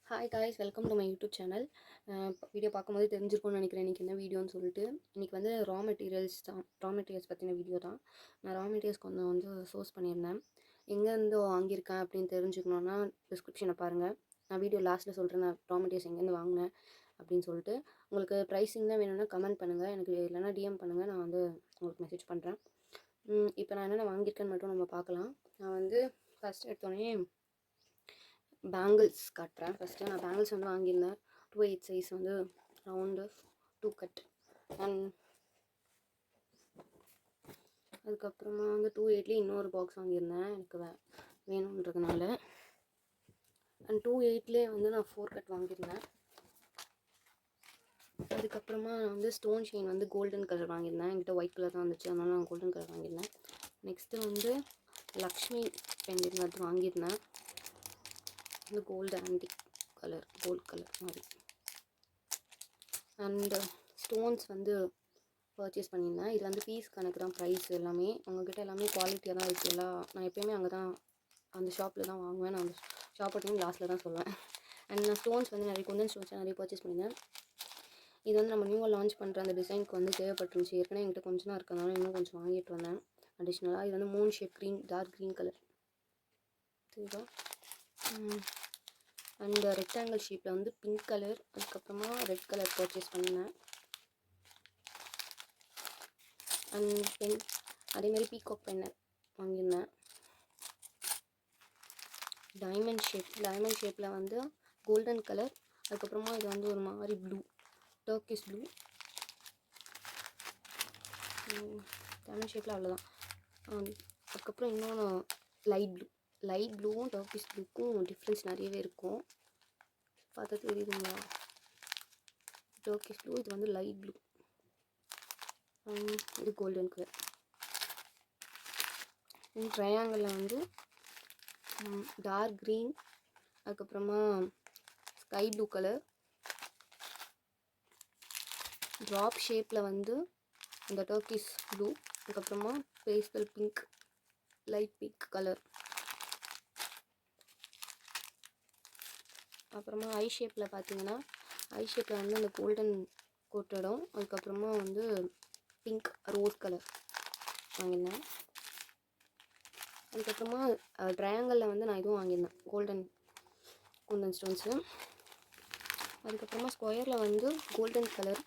Hi guys, welcome to my YouTube channel. Video பார்க்கும்போது தெரிஞ்சிருக்கும்னு நினைக்கிறேன் இன்றைக்கி என்ன வீடியோன்னு சொல்லிட்டு. இன்றைக்கி வந்து ரா மெட்டீரியல்ஸ் பற்றின வீடியோ தான். நான் ரா மெட்டீரியல்ஸ் கொஞ்சம் வந்து சோர்ஸ் பண்ணியிருந்தேன். எங்கேருந்து வாங்கியிருக்கேன் அப்படின்னு தெரிஞ்சுக்கணுன்னா டிஸ்கிரிப்ஷனை பாருங்கள். நான் வீடியோ லாஸ்ட்டில் சொல்கிறேன் நான் ரா மெட்டீரியல்ஸ் எங்கேருந்து வாங்கினேன் அப்படின்னு சொல்லிட்டு. உங்களுக்கு ப்ரைஸிங் தான் வேணும்னா கமெண்ட் பண்ணுங்கள், எனக்கு இல்லைனா டிஎம் பண்ணுங்கள், நான் வந்து உங்களுக்கு மெசேஜ் பண்ணுறேன். இப்போ நான் என்னென்ன வாங்கியிருக்கேன்னு மட்டும் நம்ம பார்க்கலாம். நான் வந்து ஃபஸ்ட் எடுத்தோடனே பேங்கிள்ஸ் காட்டுறேன். ஃபஸ்ட்டு நான் பேங்கிள்ஸ் வந்து வாங்கியிருந்தேன். 2/8 சைஸ் வந்து ரவுண்டு 2 கட். அண்ட் அதுக்கப்புறமா வந்து 2/8லேயே இன்னொரு பாக்ஸ் வாங்கியிருந்தேன் எனக்கு வேணுன்றதுனால. அண்ட் 2/8லேயே வந்து நான் 4 கட் வாங்கியிருந்தேன். அதுக்கப்புறமா நான் வந்து ஸ்டோன் செயின் வந்து கோல்டன் கலர் வாங்கியிருந்தேன். என்கிட்ட ஒயிட் கலர் தான் வந்துச்சு, அதனால நான் கோல்டன் கலர் வாங்கியிருந்தேன். நெக்ஸ்ட்டு வந்து லக்ஷ்மி பெண்டிங் அது வாங்கியிருந்தேன். இந்த gold antique colour, gold colour மாதிரி. அண்டு ஸ்டோன்ஸ் வந்து பர்ச்சேஸ் பண்ணியிருந்தேன். இது வந்து பீஸ் கணக்கு தான் ப்ரைஸ் எல்லாமே. அவங்கக்கிட்ட எல்லாமே குவாலிட்டியாக தான் இருக்குது. நான் எப்போயுமே அங்கே தான் அந்த ஷாப்பில் தான் வாங்குவேன். நான் அந்த ஷாப் பற்றி லாஸ்ட்டில் தான் சொல்லுவேன். அண்ட் நான் ஸ்டோன்ஸ் வந்து நிறைய குந்தன் ஸ்டோன்ஸ் நிறைய பர்ச்சேஸ் பண்ணியிருந்தேன். இது வந்து நம்ம நியூவாக லான்ச் பண்ணுற அந்த டிசைனுக்கு வந்து தேவைப்பட்டுருந்துச்சு. ஏற்கனவே என்கிட்ட கொஞ்சம் தான் இருக்கிறதுனால இன்னும் கொஞ்சம் வாங்கிட்டு வந்தேன் அடிஷ்னலாக. இது வந்து moon shape green, dark green colour சரிங்களா. அண்ட் ரெக்டாங்கிள் ஷேப்பில் வந்து பிங்க் கலர், அதுக்கப்புறமா ரெட் கலர் பர்ச்சேஸ் பண்ணினேன். அண்ட் பென் அதேமாதிரி பீகாக் பென்னர் வாங்கியிருந்தேன். டைமண்ட் ஷேப்பில் வந்து கோல்டன் கலர், அதுக்கப்புறமா இது வந்து ஒரு மாதிரி ப்ளூ, டர்க்கிஷ் ப்ளூ. டைமண்ட் ஷேப்பில் அவ்வளோதான். அதுக்கப்புறம் இன்னொன்று லைட் ப்ளூவும் டர்க்கிஷ் ப்ளூக்கும் டிஃப்ரென்ஸ் நிறையவே இருக்கும். பார்த்தா தெரியுதுங்களா? டர்க்கிஷ் ப்ளூ, இது வந்து லைட் ப்ளூ, இது கோல்டன் கலர். ட்ரையாங்கிளில் வந்து டார்க் க்ரீன், அதுக்கப்புறமா ஸ்கை ப்ளூ கலர். ட்ராப் ஷேப்பில் வந்து இந்த டர்க்கிஷ் ப்ளூ, அதுக்கப்புறமா pastel pink, light pink colour. அப்புறமா ஐ ஷேப்பில் பார்த்தீங்கன்னா வந்து அந்த கோல்டன் கோட்டடும், அதுக்கப்புறமா வந்து பிங்க் ரோஸ் கலர் வாங்கியிருந்தேன். அதுக்கப்புறமா ட்ரையாங்கிளில் வந்து நான் இதுவும் வாங்கியிருந்தேன், கோல்டன் குந்தன் ஸ்டோன்ஸு. அதுக்கப்புறமா ஸ்கொயரில் வந்து கோல்டன் கலர்,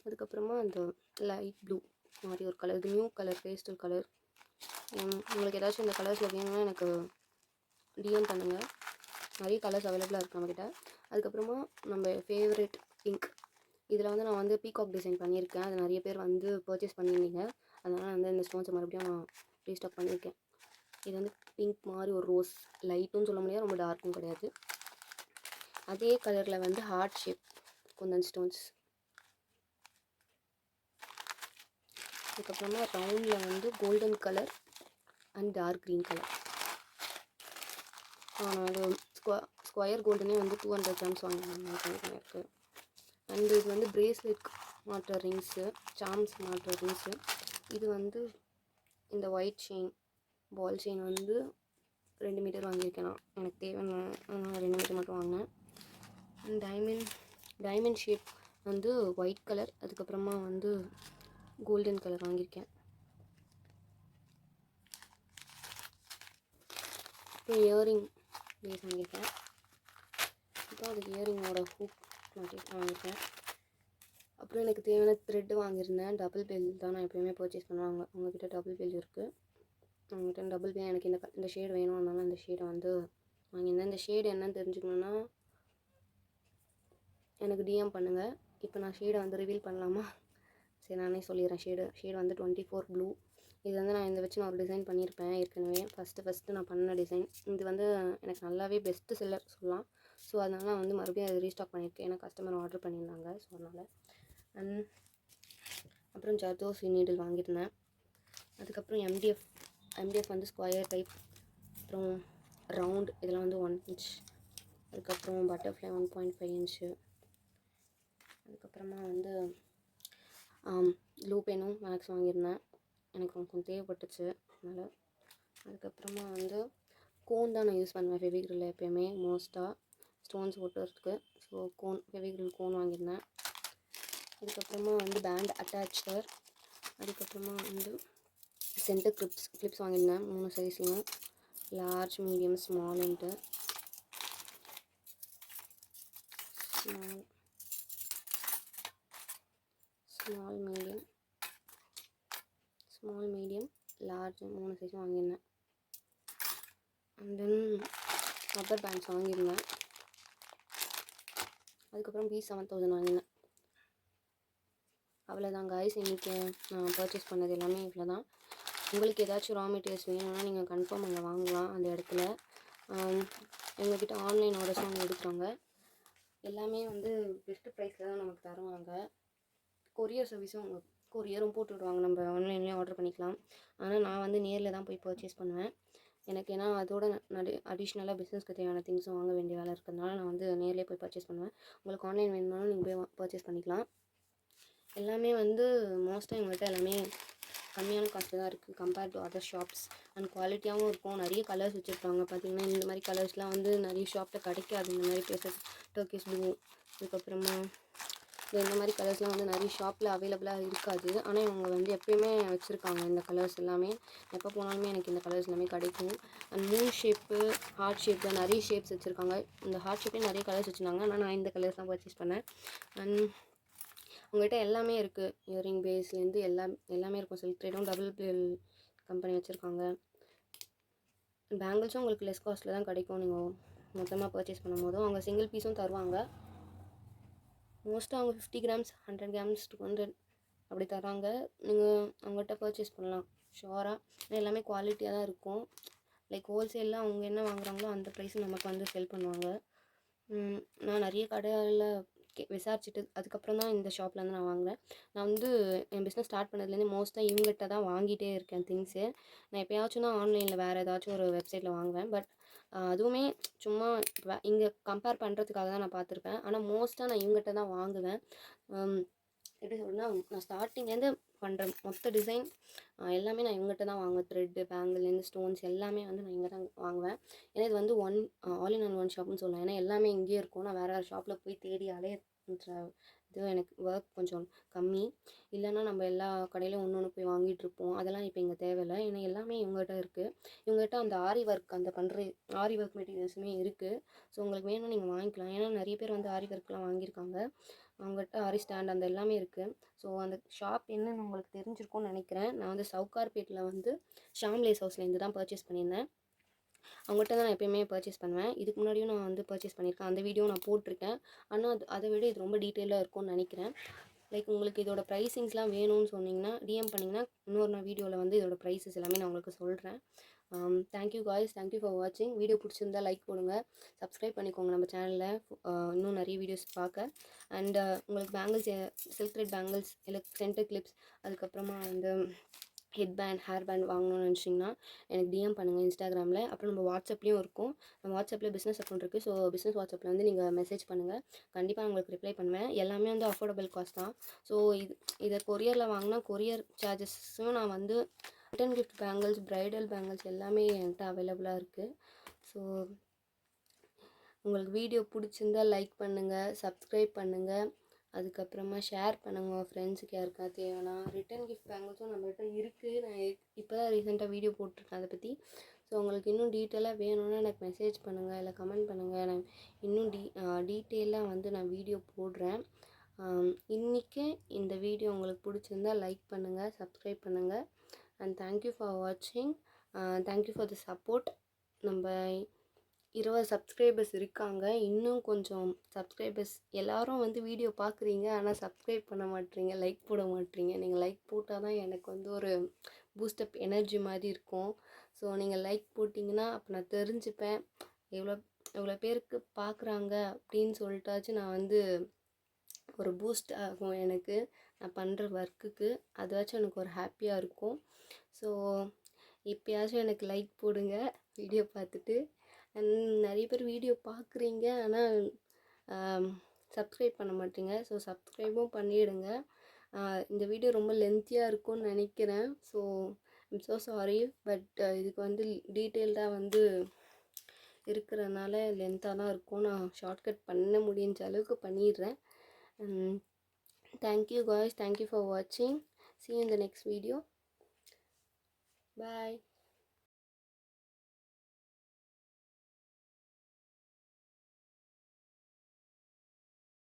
அதுக்கப்புறமா அந்த லைட் ப்ளூ மாதிரி ஒரு கலர், இது நியூ கலர், பேஸ்டல் கலர். உங்களுக்கு ஏதாச்சும் இந்த கலர்ஸில் வேணும்னா எனக்கு டிஎம் பண்ணுங்கள், நிறைய கலர்ஸ் அவைலபிளாக இருக்குது நம்மக்கிட்ட. அதுக்கப்புறமா நம்ம ஃபேவரட் பிங்க், இதில் வந்து நான் வந்து பீகாக் டிசைன் பண்ணியிருக்கேன். அது நிறைய பேர் வந்து பர்ச்சேஸ் பண்ணியிருந்தீங்க, அதனால் வந்து இந்த ஸ்டோன்ஸை மறுபடியும் நான் ரீஸ்டாக் பண்ணியிருக்கேன். இது வந்து பிங்க் மாதிரி ஒரு ரோஸ், லைட்டும் சொல்ல முடியாது, ரொம்ப டார்க்கும் கிடையாது. அதே கலரில் வந்து ஹார்ட் ஷேப் குந்தன் ஸ்டோன்ஸ். அதுக்கப்புறமா ரவுண்டில் வந்து golden colour and dark green colour. அது ஸ்கொயர் கோல்டனே வந்து 200 கிராம்ஸ் வாங்கினேன் இருக்குது. அண்ட் இது வந்து பிரேஸ்லெட் மாட்டுற ரிங்ஸு, சாம்ஸ் மாட்டுற ரிங்ஸு. இது வந்து இந்த ஒயிட் செயின், பால் செயின் வந்து 2 மீட்டர் வாங்கியிருக்கேன். நான் எனக்கு தேவையான 2 மீட்டர் மட்டும் வாங்கினேன். அண்ட் டைமண்ட் ஷேப் வந்து ஒயிட் கலர், அதுக்கப்புறமா வந்து கோல்டன் கலர் வாங்கியிருக்கேன். அப்புறம் இயரிங் பேஸ் வாங்கியிருக்கேன். இப்போ அது இயரிங்கோட ஹூக் வாங்கியிருக்கேன். அப்புறம் எனக்கு தேவையான த்ரெட்டு வாங்கியிருந்தேன். டபுள் பெல் தான் நான் எப்போயுமே பர்ச்சேஸ் பண்ணுவாங்க. உங்கள்கிட்ட டபுள் பெல் இருக்குது, உங்கள்கிட்ட டபுள் பெல். எனக்கு இந்த ஷேடு வேணும், அதனால இந்த ஷேடை வந்து வாங்கியிருந்தேன். இந்த ஷேடு என்னன்னு தெரிஞ்சுக்கணுன்னா எனக்கு டிஎம் பண்ணுங்கள். இப்போ நான் ஷேடை வந்து ரிவீல் பண்ணலாமா? சரி, நானே சொல்லிடுறேன். ஷேடு வந்து 24 ப்ளூ. இது வந்து நான் இதை வச்சு நான் ஒரு டிசைன் பண்ணியிருப்பேன் ஏற்கனவே. ஃபஸ்ட்டு நான் பண்ண டிசைன் இது வந்து எனக்கு நல்லாவே பெஸ்ட்டு செல்லர் சொல்லலாம். ஸோ அதனால் நான் வந்து மறுபடியும் அதை ரீஸ்டாக் பண்ணியிருக்கேன், ஏன்னா கஸ்டமர் ஆர்டர் பண்ணியிருந்தாங்க. ஸோ அதனால். அண்ட் அப்புறம் ஜர்தோசி நீடில் வாங்கியிருந்தேன். அதுக்கப்புறம் எம்டிஎஃப் வந்து ஸ்கொயர் டைப், அப்புறம் ரவுண்ட், இதெல்லாம் வந்து 1 inch. அதுக்கப்புறம் பட்டர்ஃப்ளை 1.5 inch. அதுக்கப்புறமா வந்து ப்ளூ பென்னும் மேக்ஸ் வாங்கியிருந்தேன், எனக்கு கொஞ்சம் தேவைப்பட்டுச்சு அதனால். அதுக்கப்புறமா வந்து கோன் தான் நான் யூஸ் பண்ணுவேன் ஃபெவிக்ரில் எப்போயுமே மோஸ்ட்டாக. ஸ்டோன்ஸ் ஒட்டுறதுக்கு. ஸோ கோன், ஃபெவிக்ரில் கோன் வாங்கியிருந்தேன். அதுக்கப்புறமா வந்து பேண்ட் அட்டாச்சர், அதுக்கப்புறமா வந்து சென்டர் கிளிப்ஸ் வாங்கியிருந்தேன் 3 சைஸ்லையும், லார்ஜ், மீடியம், ஸ்மால்ன்ட்டு. ஸ்மால் மீடியம் லார்ஜ் 3 சைஸும் வாங்கியிருந்தேன். அண்ட் தென் ரப்பர் பேண்ட்ஸ் வாங்கியிருந்தேன். அதுக்கப்புறம் B7000 வாங்கியிருந்தேன். அவ்வளோதான் காய்ஸ், இன்றைக்கி நான் பர்ச்சேஸ் பண்ணது எல்லாமே இவ்வளோ தான். உங்களுக்கு ஏதாச்சும் ரா மெட்டீரியல்ஸ் வேணும்னா நீங்கள் கன்ஃபார்ம் அங்கே வாங்கலாம். அந்த இடத்துல எங்கள்கிட்ட ஆன்லைன் ஆர்டர்ஸும் அவங்க எடுக்கிறாங்க. எல்லாமே வந்து பெஸ்ட்டு ப்ரைஸில் தான் நமக்கு தருவாங்க. கொரியர் சர்வீஸும் அவங்க கொரியரும் போட்டு விடுவாங்க, நம்ம ஆன்லைன்லேயே ஆர்டர் பண்ணிக்கலாம். ஆனால் நான் வந்து நேரில் தான் போய் பர்ச்சேஸ் பண்ணுவேன். எனக்கு ஏன்னா அதோட அடிஷ்னலாக பிஸ்னஸ்க்கு தேவையான திங்ஸும் வாங்க வேண்டிய வேலை இருக்கிறதுனால நான் வந்து நேரிலே போய் பர்ச்சேஸ் பண்ணுவேன். உங்களுக்கு ஆன்லைன் வேணும்னாலும் நீங்கள் போய் பர்ச்சேஸ் பண்ணிக்கலாம். எல்லாமே வந்து மோஸ்ட்டாக எங்கள்கிட்ட எல்லாமே கம்மியான காஸ்ட்டு தான் இருக்குது compared to other shops. And குவாலிட்டியாகவும் இருக்கும். நிறைய கலர்ஸ் வச்சுருப்பாங்க. பார்த்திங்கன்னா இந்த மாதிரி கலர்ஸ்லாம் வந்து நிறைய ஷாப்பில் கிடைக்காது. இந்த மாதிரி ப்ளேசஸ் டர்க்கிஷ் ப்ளூ, அதுக்கப்புறமா இந்த மாதிரி கலர்ஸ்லாம் வந்து நிறைய ஷாப்பில் அவைலபிளாக இருக்காது. ஆனால் இவங்க வந்து எப்போயுமே வச்சுருக்காங்க இந்த கலர்ஸ் எல்லாமே. எப்போ போனாலுமே எனக்கு இந்த கலர்ஸ் எல்லாமே கிடைக்கும். And moon shape, heart shape, நிறைய ஷேப்ஸ் வச்சுருக்காங்க. இந்த ஹார்ட் ஷேப்பே நிறைய கலர்ஸ் வச்சுருந்தாங்க. ஆனால் நான் இந்த கலர்ஸ் தான் பர்ச்சேஸ் பண்ணேன். அண்ட் உங்கள்கிட்ட எல்லாமே இருக்குது. இயரிங் பேஸ்லேருந்து எல்லாமே இருக்கும். சில்க் த்ரெட்டும் டபுள் பில் கம்பெனி வச்சுருக்காங்க. பேங்கிள்ஸும் உங்களுக்கு லெஸ் காஸ்ட்டில் தான் கிடைக்கும். நீங்கள் மொத்தமாக பர்ச்சேஸ் பண்ணும்போதும் அவங்க சிங்கிள் பீஸும் தருவாங்க. மோஸ்ட்டாக அவங்க 50 கிராம்ஸ், 100 கிராம்ஸ், 200 அப்படி தராங்க. நீங்கள் அவங்ககிட்ட பர்ச்சேஸ் பண்ணலாம் ஷோராக. எல்லாமே குவாலிட்டியாக தான் இருக்கும். லைக் ஹோல்சேலில் அவங்க என்ன வாங்குறாங்களோ அந்த ப்ரைஸும் நமக்கு வந்து செல் பண்ணுவாங்க. நான் நிறைய கடையில் விசாரிச்சுட்டு அதுக்கப்புறம் தான் இந்த ஷாப்பில் வந்து நான் வாங்குவேன். நான் வந்து என் பிஸ்னஸ் ஸ்டார்ட் பண்ணதுலேருந்து மோஸ்ட்டாக இவங்ககிட்ட தான் வாங்கிட்டே இருக்கேன் திங்ஸு. நான் எப்போயாச்சும் தான் ஆன்லைனில் வேறு ஏதாச்சும் ஒரு வெப்சைட்டில் வாங்குவேன். பட் அதுவுமே சும்மா இங்கே கம்பேர் பண்ணுறதுக்காக தான் நான் பார்த்துருப்பேன். ஆனால் மோஸ்ட்டாக நான் இவங்ககிட்ட தான் வாங்குவேன். எப்படி சொல்கிறேன்னா, நான் ஸ்டார்டிங்லேருந்து பண்ணுற மொத்த டிசைன் எல்லாமே நான் இவங்ககிட்ட தான் வாங்குவேன். த்ரெட்டு, பேங்கிள்லேருந்து ஸ்டோன்ஸ் எல்லாமே வந்து நான் இங்கே தான் வாங்குவேன். ஏன்னா இது வந்து ஆல் இன் ஒன் ஷாப்னு சொல்லலாம். ஏன்னா எல்லாமே இங்கேயே இருக்கும். நான் வேறு ஷாப்பில் போய் தேடியாலே இது எனக்கு ஒர்க் கொஞ்சம் கம்மி. இல்லைன்னா நம்ம எல்லா கடையிலையும் ஒன்று போய் வாங்கிட்டுருப்போம். அதெல்லாம் இப்போ இங்கே தேவையில்லை. ஏன்னா எல்லாமே இவங்ககிட்ட இருக்குது. இவங்ககிட்ட அந்த ஆரி ஒர்க் பண்ணுற ஆரி ஒர்க் மெட்டீரியல்ஸுமே இருக்குது. ஸோ உங்களுக்கு வேணும்னா நீங்கள் வாங்கிக்கலாம். ஏன்னா நிறைய பேர் வந்து ஆரி ஒர்க்லாம் வாங்கியிருக்காங்க. அவங்ககிட்ட ஆரி ஸ்டாண்ட் அந்த எல்லாமே இருக்குது. ஸோ அந்த ஷாப் என்னன்னு உங்களுக்கு தெரிஞ்சிருக்கும்னு நினைக்கிறேன். நான் வந்து சவுகார்பேட்டில் வந்து ஷாம்லேஸ் ஹவுஸ்லேருந்து தான் பர்ச்சேஸ் பண்ணியிருந்தேன். அவங்கள்ட்ட தான் நான் எப்போயுமே பர்ச்சேஸ் பண்ணுவேன். இதுக்கு முன்னாடியும் நான் வந்து பர்ச்சேஸ் பண்ணியிருக்கேன். அந்த வீடியோ நான் போட்டிருக்கேன். ஆனால் அதை விட இது ரொம்ப டீட்டெயிலாக இருக்கும்னு நினைக்கிறேன். லைக் உங்களுக்கு இதோட ப்ரைஸிங்ஸ்லாம் வேணும்னு சொன்னிங்கன்னா டிஎம் பண்ணிங்கன்னா இன்னொரு நான் வீடியோவில் வந்து இதோட ப்ரைஸஸ் எல்லாமே நான் உங்களுக்கு சொல்கிறேன். தேங்க்யூ காய்ஸ், தேங்க்யூ ஃபார் வாட்சிங். வீடியோ பிடிச்சிருந்தா லைக் போடுங்க, சப்ஸ்கிரைப் பண்ணிக்கோங்க நம்ம சேனலில் இன்னும் நிறைய வீடியோஸ் பார்க்க. அண்ட் உங்களுக்கு பேங்கிள்ஸ், சில்க் த்ரெட் பேங்கிள்ஸ் இல்லை சென்டர் கிளிப்ஸ், அதுக்கப்புறமா வந்து ஹெட் பேண்ட், ஹேர் பேண்ட் வாங்கணும்னு நினச்சிங்கன்னா எனக்கு டிஎம் பண்ணுங்கள் இன்ஸ்டாகிராமில். அப்புறம் நம்ம வாட்ஸ்அப்லேயும் இருக்கும். நம்ம வாட்ஸ்அப்பில் பிஸ்னஸ் அக்கௌண்ட் இருக்குது. ஸோ பிஸ்னஸ் வாட்ஸ்அப்பில் வந்து நீங்கள் மெசேஜ் பண்ணுங்கள். கண்டிப்பாக உங்களுக்கு ரிப்ளை பண்ணுவேன். எல்லாமே வந்து அஃபோர்டபுள் காஸ்ட் தான். ஸோ இதை கொரியரில் வாங்கினா கொரியர் சார்ஜஸும் நான் வந்து return gift bangles, bridal bangles எல்லாமே என்கிட்ட அவைலபிளாக இருக்குது. ஸோ உங்களுக்கு வீடியோ பிடிச்சிருந்தால் லைக் பண்ணுங்கள், சப்ஸ்கிரைப் பண்ணுங்கள், அதுக்கப்புறமா ஷேர் பண்ணுங்கள் உங்கள் ஃப்ரெண்ட்ஸுக்கு யாருக்கா தேவைன்னா. ரிட்டன் கிஃப்ட் பேங்கிள்ஸும் நம்மகிட்ட இருக்குது. நான் இப்போ தான் ரீசெண்டாக வீடியோ போட்டிருக்கேன் அதை பற்றி. ஸோ உங்களுக்கு இன்னும் டீட்டெயிலாக வேணும்னா எனக்கு மெசேஜ் பண்ணுங்கள், இல்லை கமெண்ட் பண்ணுங்கள். நான் இன்னும் டீட்டெயிலாக வந்து நான் வீடியோ போடுறேன். இன்றைக்கி இந்த வீடியோ உங்களுக்கு பிடிச்சிருந்தால் லைக் பண்ணுங்கள், சப்ஸ்கிரைப் பண்ணுங்கள். அண்ட் தேங்க்யூ ஃபார் வாட்சிங். Thank you for the support. நம்ம 20 சப்ஸ்கிரைபர்ஸ் இருக்காங்க. இன்னும் கொஞ்சம் சப்ஸ்கிரைபர்ஸ் எல்லோரும் வந்து வீடியோ பார்க்குறீங்க, ஆனால் சப்ஸ்கிரைப் பண்ண மாட்டீங்க, லைக் போட மாட்டீங்க. நீங்கள் லைக் போட்டால் தான் எனக்கு வந்து ஒரு பூஸ்டப் எனர்ஜி மாதிரி இருக்கும். ஸோ நீங்கள் லைக் போட்டிங்கன்னா அப்போ நான் தெரிஞ்சுப்பேன் எவ்வளோ பேருக்கு பார்க்குறாங்க அப்படின்னு சொல்லிட்டாச்சும் நான் வந்து ஒரு பூஸ்ட் ஆகும் எனக்கு, நான் பண்ணுற ஒர்க்குக்கு. அதுவாச்சும் எனக்கு ஒரு ஹாப்பியாக இருக்கும். ஸோ இப்போயாச்சும் எனக்கு லைக் போடுங்க வீடியோ பார்த்துட்டு. நிறைய பேர் வீடியோ பார்க்குறீங்க, ஆனால் சப்ஸ்கிரைப் பண்ண மாட்டீங்க. ஸோ சப்ஸ்கிரைபும் பண்ணிவிடுங்க. இந்த வீடியோ ரொம்ப லென்த்தியாக இருக்கும்னு நினைக்கிறேன். So I'm so sorry. But இதுக்கு வந்து டீட்டெயில்டாக வந்து இருக்கிறனால லென்த்தாக தான் இருக்கும். நான் ஷார்ட்கட் பண்ண முடிஞ்ச அளவுக்கு பண்ணிடுறேன். தேங்க்யூ காய்ஸ், தேங்க்யூ ஃபார் வாட்சிங். See you in the next video. Bye.